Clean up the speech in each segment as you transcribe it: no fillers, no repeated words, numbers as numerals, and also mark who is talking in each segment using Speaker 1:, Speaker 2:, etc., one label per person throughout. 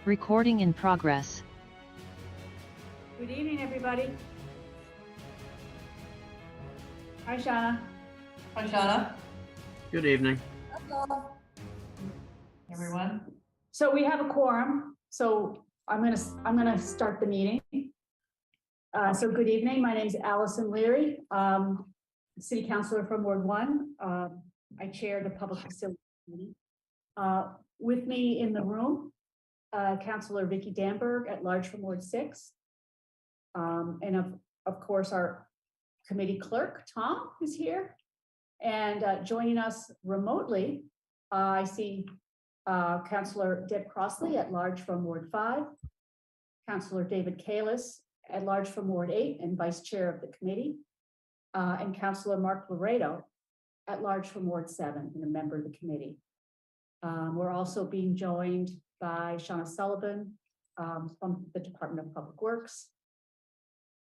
Speaker 1: Recording in progress.
Speaker 2: Good evening, everybody. Hi, Shauna.
Speaker 3: Hi, Shauna.
Speaker 4: Good evening.
Speaker 3: Hello. Everyone.
Speaker 2: So we have a quorum, so I'm gonna start the meeting. So good evening, my name is Allison Leary, City Councilor from Ward 1. I chair the Public Facilities Committee. With me in the room, Councilor Vicky Damberg at large from Ward 6. And of course, our committee clerk, Tom, is here. And joining us remotely, I see Councilor Deb Crossley at large from Ward 5, Councilor David Kalis at large from Ward 8 and Vice Chair of the committee, and Councilor Mark Laredo at large from Ward 7 and a member of the committee. We're also being joined by Shauna Sullivan from the Department of Public Works.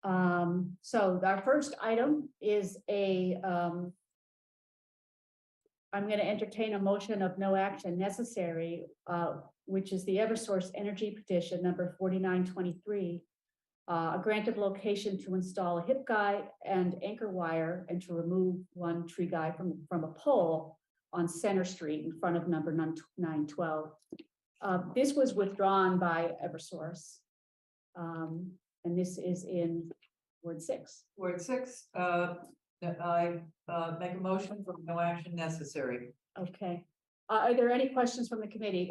Speaker 2: So our first item is I'm going to entertain a motion of no action necessary, which is the Eversource Energy petition number 4923, a grant of location to install a hip guy and anchor wire and to remove one tree guy from a pole on Center Street in front of number 912. This was withdrawn by Eversource, and this is in Ward 6.
Speaker 3: Ward 6, I make a motion for no action necessary.
Speaker 2: Okay. Are there any questions from the committee?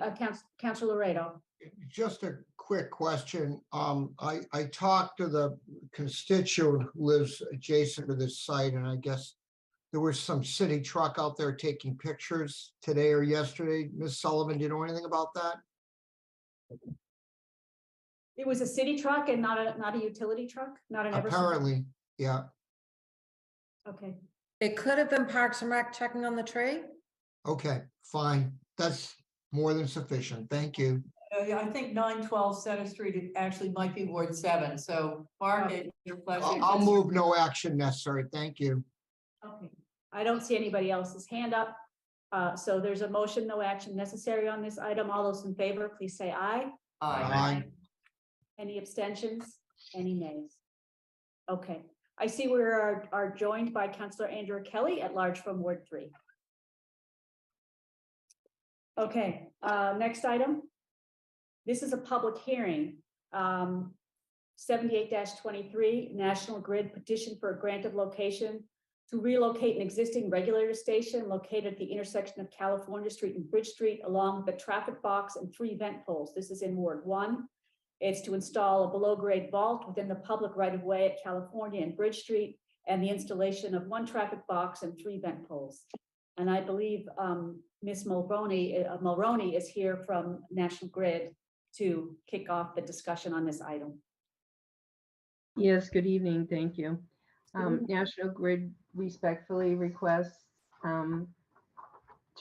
Speaker 2: Councilor Laredo.
Speaker 5: Just a quick question. I talked to the constituent who lives adjacent to this site, and I guess there was some city truck out there taking pictures today or yesterday. Ms. Sullivan, do you know anything about that?
Speaker 2: It was a city truck and not a utility truck, not an Eversource?
Speaker 5: Apparently, yeah.
Speaker 2: Okay.
Speaker 6: It could have been Parks and Rec checking on the tree.
Speaker 5: Okay, fine. That's more than sufficient. Thank you.
Speaker 3: Yeah, I think 912 Center Street, it actually might be Ward 7. So Mark, it's your pleasure.
Speaker 5: I'll move no action necessary. Thank you.
Speaker 2: Okay. I don't see anybody else's hand up. So there's a motion, no action necessary on this item. All those in favor, please say aye.
Speaker 5: Aye.
Speaker 2: Any abstentions? Any nays? Okay. I see we are joined by Councilor Andrew Kelly at large from Ward 3. Okay, next item. This is a public hearing. 78-23 National Grid petition for a grant of location to relocate an existing regulator station located at the intersection of California Street and Bridge Street along with the traffic box and 3 vent poles. This is in Ward 1. It's to install a below-grade vault within the public right-of-way at California and Bridge Street and the installation of 1 traffic box and 3 vent poles. And I believe Ms. Mulroney is here from National Grid to kick off the discussion on this item.
Speaker 7: Yes, good evening. Thank you. National Grid respectfully requests to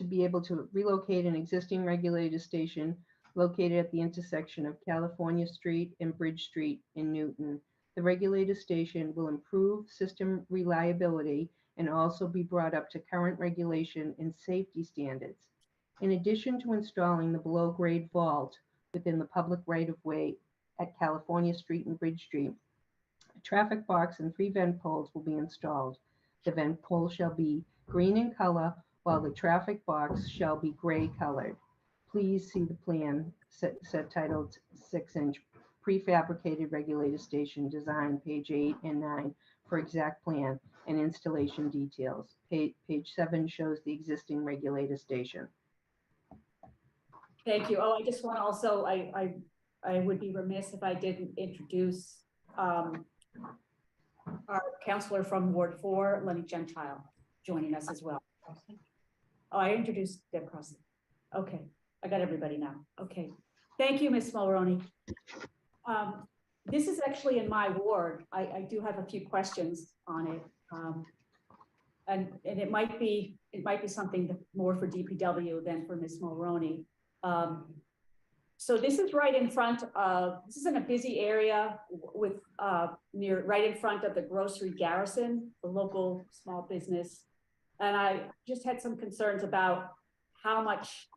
Speaker 7: be able to relocate an existing regulator station located at the intersection of California Street and Bridge Street in Newton. The regulator station will improve system reliability and also be brought up to current regulation and safety standards. In addition to installing the below-grade vault within the public right-of-way at California Street and Bridge Street, a traffic box and 3 vent poles will be installed. The vent pole shall be green in color, while the traffic box shall be gray colored. Please see the plan set titled 6-inch prefabricated regulator station design, page 8 and 9 for exact plan and installation details. Page 7 shows the existing regulator station.
Speaker 2: Thank you. Oh, I just want to also, I would be remiss if I didn't introduce our councilor from Ward 4, Lenny Gentile, joining us as well. Oh, I introduced Deb Crossley. Okay, I got everybody now. Okay, thank you, Ms. Mulroney. This is actually in my ward. I do have a few questions on it, and it might be something more for DPW than for Ms. Mulroney. So this is right in front of, this is in a busy area with right in front of the Grocery Garrison, the local small business. And I just had some concerns about how much,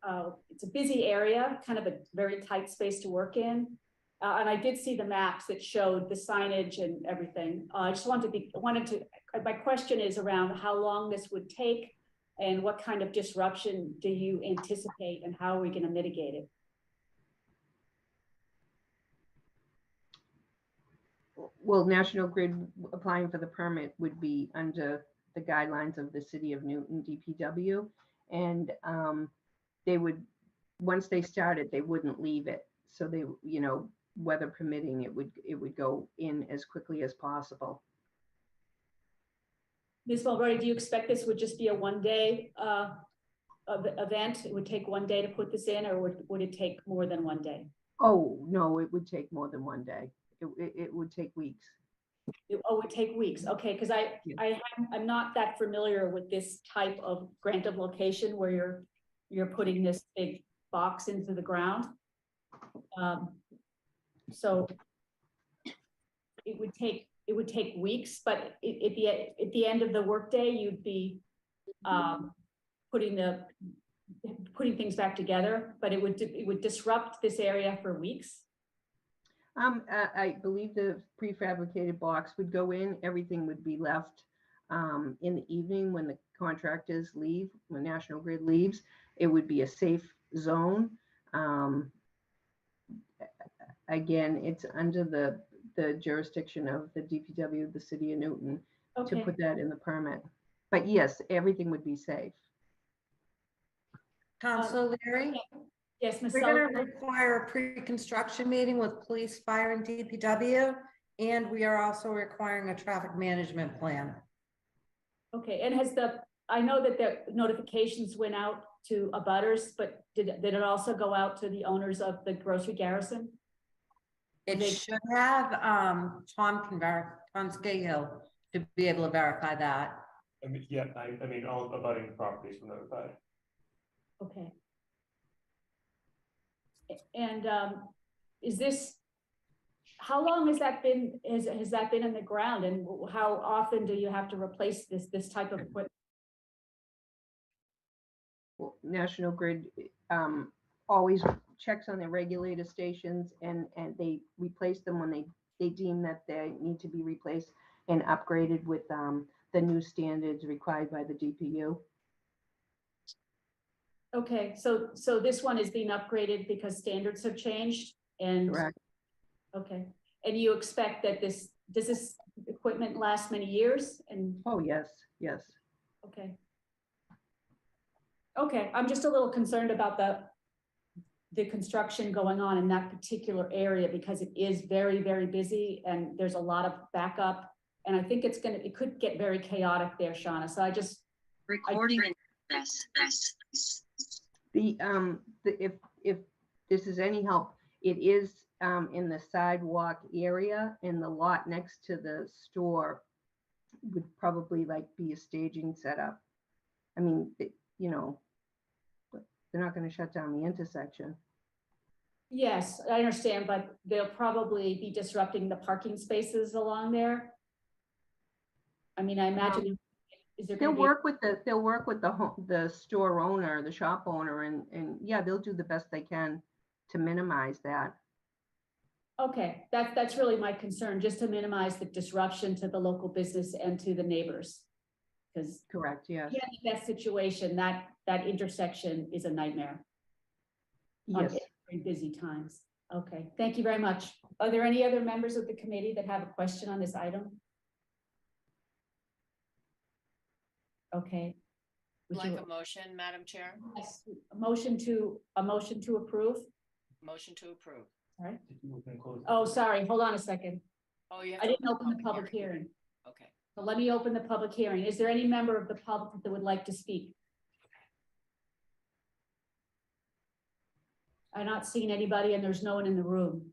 Speaker 2: it's a busy area, kind of a very tight space to work in. And I did see the maps that showed the signage and everything. I just my question is around how long this would take and what kind of disruption do you anticipate and how are we going to mitigate it?
Speaker 7: Well, National Grid applying for the permit would be under the guidelines of the City of Newton DPW. And they would, once they started, they wouldn't leave it. So they, you know, weather permitting, it would go in as quickly as possible.
Speaker 2: Ms. Mulready, do you expect this would just be a one-day event? It would take one day to put this in, or would it take more than one day?
Speaker 7: Oh, no, it would take more than one day. It would take weeks.
Speaker 2: It would take weeks. Okay, because I'm not that familiar with this type of grant of location where you're putting this big box into the ground. So it would take weeks, but at the end of the workday, you'd be putting things back together, but it would disrupt this area for weeks.
Speaker 7: I believe the prefabricated box would go in, everything would be left in the evening when the contractors leave, when National Grid leaves. It would be a safe zone. Again, it's under the jurisdiction of the DPW, the City of Newton,
Speaker 2: Okay.
Speaker 7: to put that in the permit. But yes, everything would be safe.
Speaker 6: Counselor Leary,
Speaker 2: Yes, Ms.
Speaker 6: we're going
Speaker 2: Sullivan.
Speaker 6: to require a pre-construction meeting with police, fire, and DPW, and we are also requiring a traffic management plan.
Speaker 2: Okay, and I know that the notifications went out to abutters, but did it also go out to the owners of the Grocery Garrison?
Speaker 6: It should have, Tom Scahill to be able to verify that.
Speaker 4: I mean, yeah, I mean, all abutting properties were notified.
Speaker 2: Okay. And how long has that been in the ground, and how often do you have to replace this type of equipment?
Speaker 7: Well, National Grid always checks on their regulator stations, and they replace them when they deem that they need to be replaced and upgraded with the new standards required by the DPU.
Speaker 2: Okay, so this one is being upgraded because standards have changed, and
Speaker 7: Correct.
Speaker 2: okay, and you expect that does this equipment last many years? And
Speaker 7: Oh, yes, yes.
Speaker 2: okay. Okay, I'm just a little concerned about the construction going on in that particular area because it is very, very busy and there's a lot of backup. And I think it could get very chaotic there, Shauna. So
Speaker 1: Recording in
Speaker 7: if this is any help, it is in the sidewalk area, and the lot next to the store would probably like be a staging setup. I mean, you know, they're not going to shut down the intersection.
Speaker 2: Yes, I understand, but they'll probably be disrupting the parking spaces along there. I mean, I imagine is there
Speaker 7: They'll
Speaker 2: gonna be
Speaker 7: work with the store owner, the shop owner, and yeah, they'll do the best they can to minimize that.
Speaker 2: okay, that's really my concern, just to minimize the disruption to the local business and to the neighbors. Because
Speaker 7: Correct, yes.
Speaker 2: in that situation, that intersection is a nightmare.
Speaker 7: Yes.
Speaker 2: Very busy times. Okay, thank you very much. Are there any other members of the committee that have a question on this item? Okay. Would
Speaker 8: Like
Speaker 2: you-
Speaker 8: a motion, Madam Chair?
Speaker 2: Yes, a motion to approve.
Speaker 8: Motion to approve.
Speaker 2: All right.
Speaker 4: Did you open and close?
Speaker 2: Oh, sorry, hold on a second.
Speaker 8: Oh, you have
Speaker 2: I
Speaker 8: to
Speaker 2: didn't open the public hearing.
Speaker 8: Okay.
Speaker 2: So let me open the public hearing. Is there any member of the public that would like to speak? I'm not seeing anybody and there's no one in the room.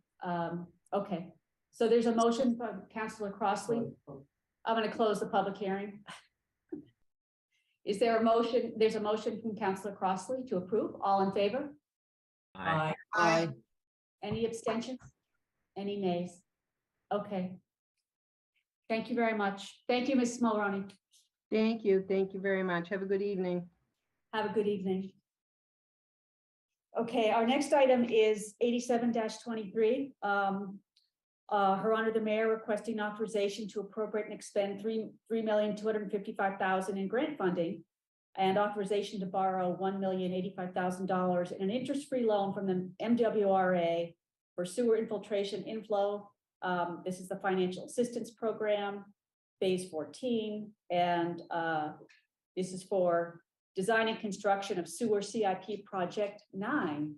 Speaker 2: Okay, so there's a motion from Councilor Crossley. I'm going to close the public hearing. Is there a motion? There's a motion from Councilor Crossley to approve. All in favor?
Speaker 3: Aye.
Speaker 5: Aye.
Speaker 2: Any abstentions? Any nays? Okay. Thank you very much. Thank you, Ms. Mulroney.
Speaker 7: Thank you very much. Have a good evening.
Speaker 2: Have a good evening. Okay, our next item is 87-23. Her Honor, the Mayor requesting authorization to appropriate and expend $3,255,000 in grant funding and authorization to borrow $1,085,000 in an interest-free loan from the MWRA for sewer infiltration inflow. This is the Financial Assistance Program, Phase 14, and this is for design and construction of sewer CIP Project 9.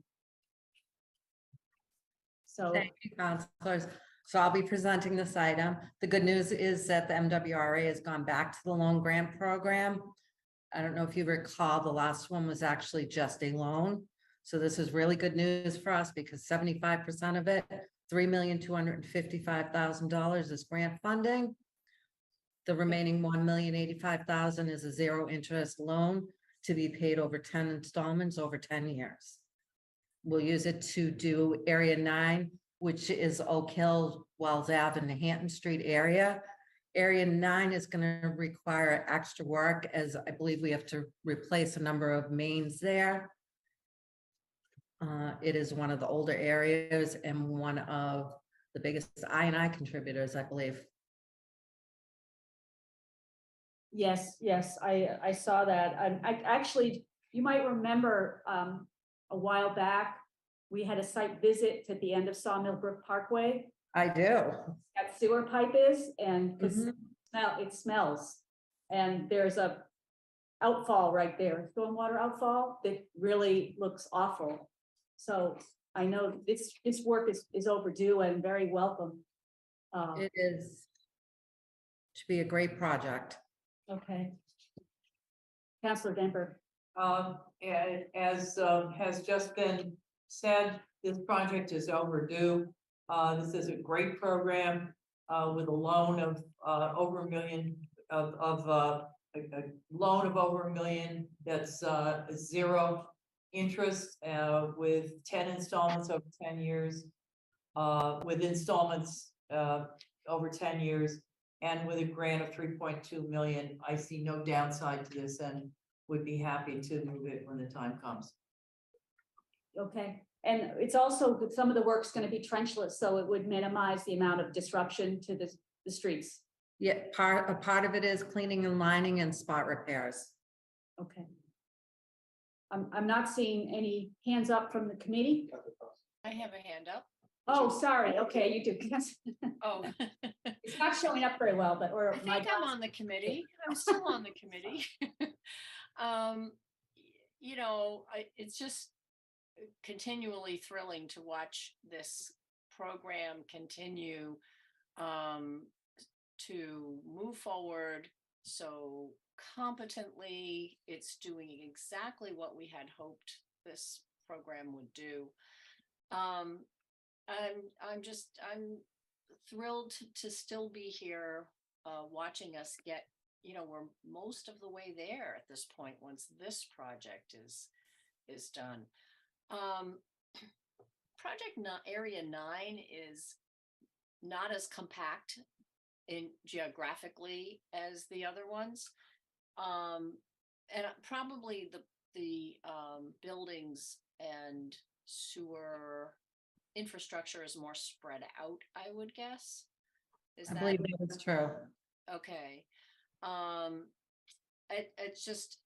Speaker 2: So,
Speaker 6: Thank you, counselors. So I'll be presenting this item. The good news is that the MWRA has gone back to the loan grant program. I don't know if you recall, the last one was actually just a loan. So this is really good news for us because 75% of it, $3,255,000 is grant funding. The remaining $1,085,000 is a zero interest loan to be paid over 10 installments over 10 years. We'll use it to do Area 9, which is Oak Hill, Wells Ave, and the Hampton Street area. Area 9 is going to require extra work as I believe we have to replace a number of mains there. It is one of the older areas and one of the biggest I&I contributors, I believe.
Speaker 2: yes, I saw that. I actually, you might remember a while back, we had a site visit at the end of Sawmill Brook Parkway.
Speaker 6: I do.
Speaker 2: That sewer pipe is, and because
Speaker 6: Mhm.
Speaker 2: it smells. And there's a outfall right there, stormwater outfall that really looks awful. So I know this work is overdue and very welcome.
Speaker 6: It is to be a great project.
Speaker 2: Okay. Councilor Demper.
Speaker 3: As has just been said, this project is overdue. This is a great program with a loan of over $1 million a loan of over $1 million that's zero interest with 10 installments over 10 years, with installments over 10 years, and with a grant of 3.2 million. I see no downside to this and would be happy to move it when the time comes.
Speaker 2: Okay, and it's also, some of the work's gonna be trenchless, so it would minimize the amount of disruption to the streets.
Speaker 6: Yeah, a part of it is cleaning and lining and spot repairs.
Speaker 2: Okay. I'm not seeing any hands up from the committee.
Speaker 8: I have a hand up.
Speaker 2: Oh, sorry, okay, you do.
Speaker 8: Oh.
Speaker 2: It's not showing up very well, but, or
Speaker 8: I think I'm on the committee. I'm still on the committee. You know, it's just continually thrilling to watch this program continue to move forward so competently. It's doing exactly what we had hoped this program would do. I'm thrilled to still be here watching us get, you know, we're most of the way there at this point once this project is done. Area 9 is not as compact in geographically as the other ones. And probably the buildings and sewer infrastructure is more spread out, I would guess. Is
Speaker 6: I
Speaker 8: that
Speaker 6: believe that is true.
Speaker 8: okay? It's just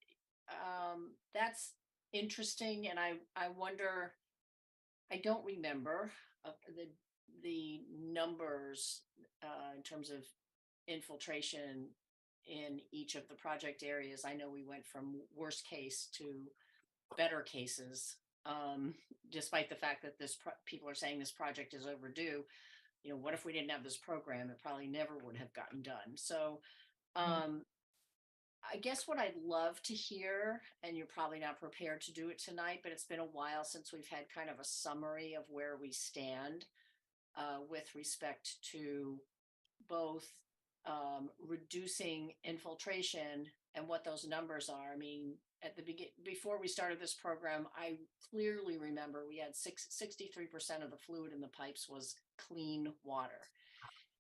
Speaker 8: that's interesting, and I wonder. I don't remember the numbers in terms of infiltration in each of the project areas. I know we went from worst case to better cases, despite the fact that people are saying this project is overdue. You know, what if we didn't have this program? It probably never would have gotten done. So I guess what I'd love to hear, and you're probably not prepared to do it tonight, but it's been a while since we've had kind of a summary of where we stand with respect to both reducing infiltration and what those numbers are. I mean, at the beginning, before we started this program, I clearly remember we had 63% of the fluid in the pipes was clean water.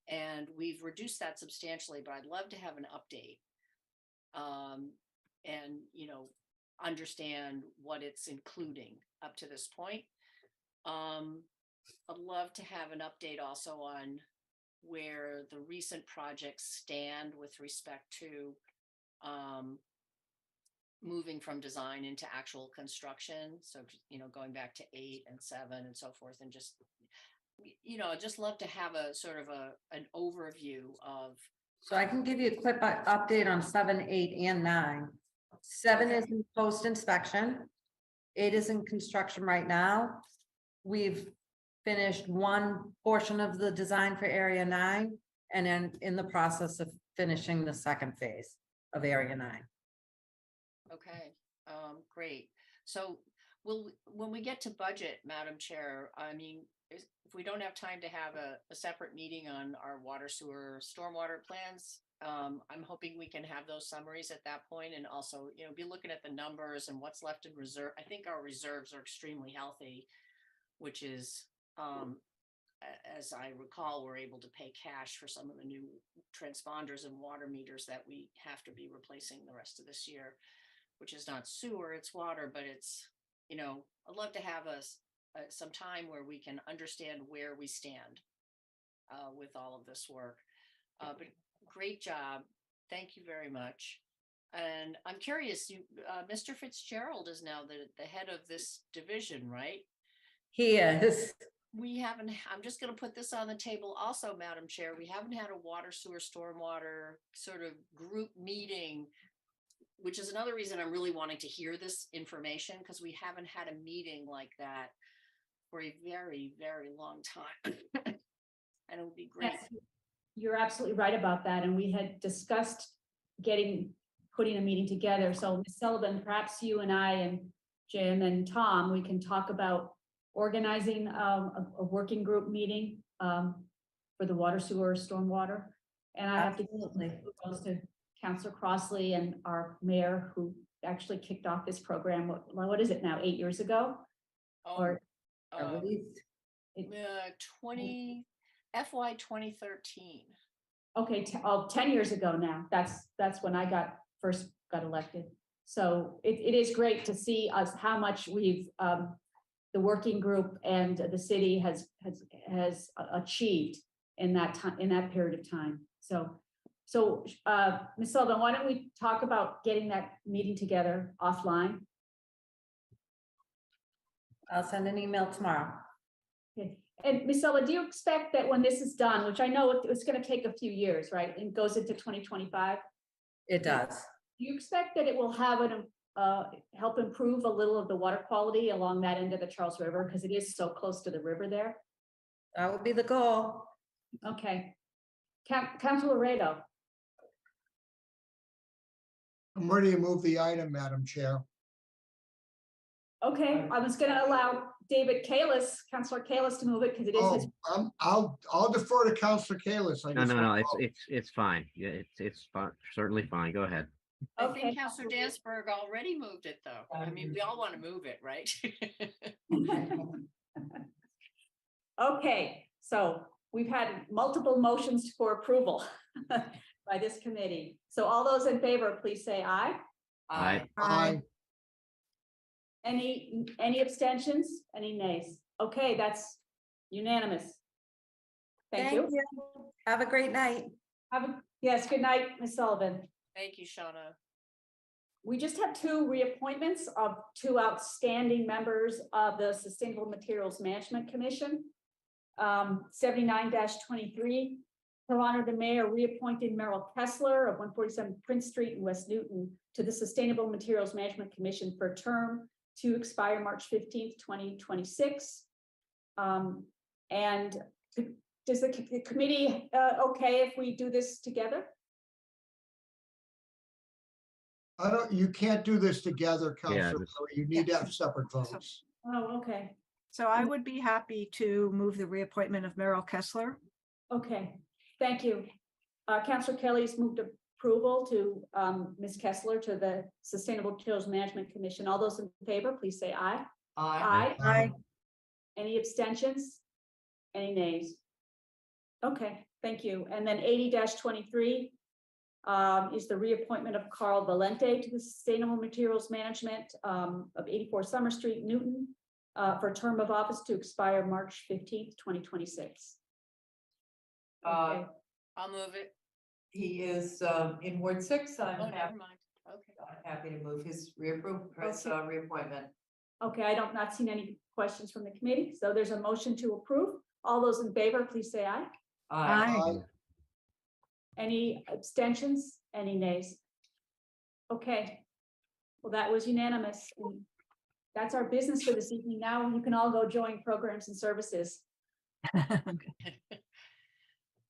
Speaker 8: And we've reduced that substantially, but I'd love to have an update. And, you know, understand what it's including up to this point. I'd love to have an update also on where the recent projects stand with respect to moving from design into actual construction. So, going back to 8 and 7 and so forth, and just, I'd just love to have a sort of an overview of.
Speaker 6: So I can give you a quick update on 7, 8, and 9. 7 is in post inspection. 8 is in construction right now. We've finished one portion of the design for area 9, and then in the process of finishing the second phase of area 9.
Speaker 8: Okay, great. So when we get to budget, Madam Chair, I mean, if we don't have time to have a separate meeting on our water, sewer, stormwater plans, I'm hoping we can have those summaries at that point, and also, be looking at the numbers and what's left in reserve. I think our reserves are extremely healthy, which is, as I recall, we're able to pay cash for some of the new transponders and water meters that we have to be replacing the rest of this year, which is not sewer, it's water, but it's, I'd love to have some time where we can understand where we stand with all of this work. But great job. Thank you very much. And I'm curious, Mr. Fitzgerald is now the head of this division, right?
Speaker 6: He is.
Speaker 8: We haven't, I'm just going to put this on the table also, Madam Chair. We haven't had a water, sewer, stormwater sort of group meeting, which is another reason I'm really wanting to hear this information, because we haven't had a meeting like that for a very, very long time. And it would be great.
Speaker 2: Yes, you're absolutely right about that. And we had discussed putting a meeting together. So Ms. Sullivan, perhaps you and I and Jim and Tom, we can talk about organizing a working group meeting for the water, sewer, stormwater. And I have to to Councillor Crossley and our mayor, who actually kicked off this program. What is it now? 8 years ago? Or
Speaker 6: At least.
Speaker 8: 20 FY 2013.
Speaker 2: Okay, 10 years ago now. That's when I first got elected. So it is great to see us how much we've the working group and the city has achieved in that time, in that period of time. So Ms. Sullivan, why don't we talk about getting that meeting together offline?
Speaker 6: I'll send an email tomorrow.
Speaker 2: Okay. And Ms. Sullivan, do you expect that when this is done, which I know it's going to take a few years, right? It goes into 2025.
Speaker 6: It does.
Speaker 2: Do you expect that it will have help improve a little of the water quality along that end of the Charles River, because it is so close to the river there?
Speaker 6: That would be the goal.
Speaker 2: Okay. Councilor Rado.
Speaker 5: I'm ready to move the item, Madam Chair.
Speaker 2: Okay, I was going to allow David Kalis, Councilor Kalis, to move it because it is his.
Speaker 5: I'll defer to Councilor Kalis.
Speaker 9: No, it's fine. Yeah, it's fine, certainly fine. Go ahead.
Speaker 8: I
Speaker 2: Okay.
Speaker 8: think Councillor Dansberg already moved it, though. I mean, we all want to move it, right?
Speaker 2: Okay, so we've had multiple motions for approval by this committee. So all those in favor, please say aye.
Speaker 9: Aye.
Speaker 5: Aye.
Speaker 2: Any abstentions? Any nays? Okay, that's unanimous. Thank you.
Speaker 6: Have a great night.
Speaker 2: Yes, good night, Ms. Sullivan.
Speaker 8: Thank you, Shauna.
Speaker 2: We just have 2 reappointments of 2 outstanding members of the Sustainable Materials Management Commission. 79-23, to honor the mayor reappointed Merrill Kessler of 147 Prince Street in West Newton to the Sustainable Materials Management Commission for a term to expire March 15th, 2026. And does the committee okay if we do this together?
Speaker 5: You can't do this together,
Speaker 9: Yeah,
Speaker 5: Councilor. You need to have separate votes.
Speaker 2: Oh, okay.
Speaker 10: So I would be happy to move the reappointment of Merrill Kessler.
Speaker 2: Okay, thank you. Councilor Kelly's moved approval to Ms. Kessler to the Sustainable Materials Management Commission. All those in favor, please say aye. Aye.
Speaker 10: Aye.
Speaker 2: Any abstentions? Any nays? Okay, thank you. And then 80-23, is the reappointment of Carl Valente to the Sustainable Materials Management of 84 Summer Street, Newton, for a term of office to expire March 15th, 2026.
Speaker 3: Uh,
Speaker 8: I'll move it.
Speaker 3: He is in Ward 6.
Speaker 8: Oh,
Speaker 3: I'm
Speaker 8: never
Speaker 3: happy,
Speaker 8: mind. Okay.
Speaker 3: happy to move his reappointment.
Speaker 2: Okay, I don't, not seen any questions from the committee, so there's a motion to approve. All those in favor, please say aye.
Speaker 3: Aye.
Speaker 2: Any abstentions? Any nays? Okay. Well, that was unanimous. And that's our business for this evening. Now you can all go join programs and services.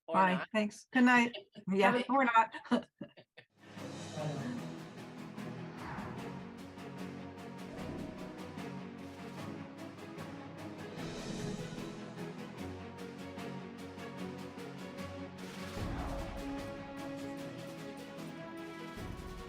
Speaker 8: Or
Speaker 10: Bye,
Speaker 8: not.
Speaker 10: thanks. Good night. Yeah,
Speaker 2: Have a-
Speaker 10: or not.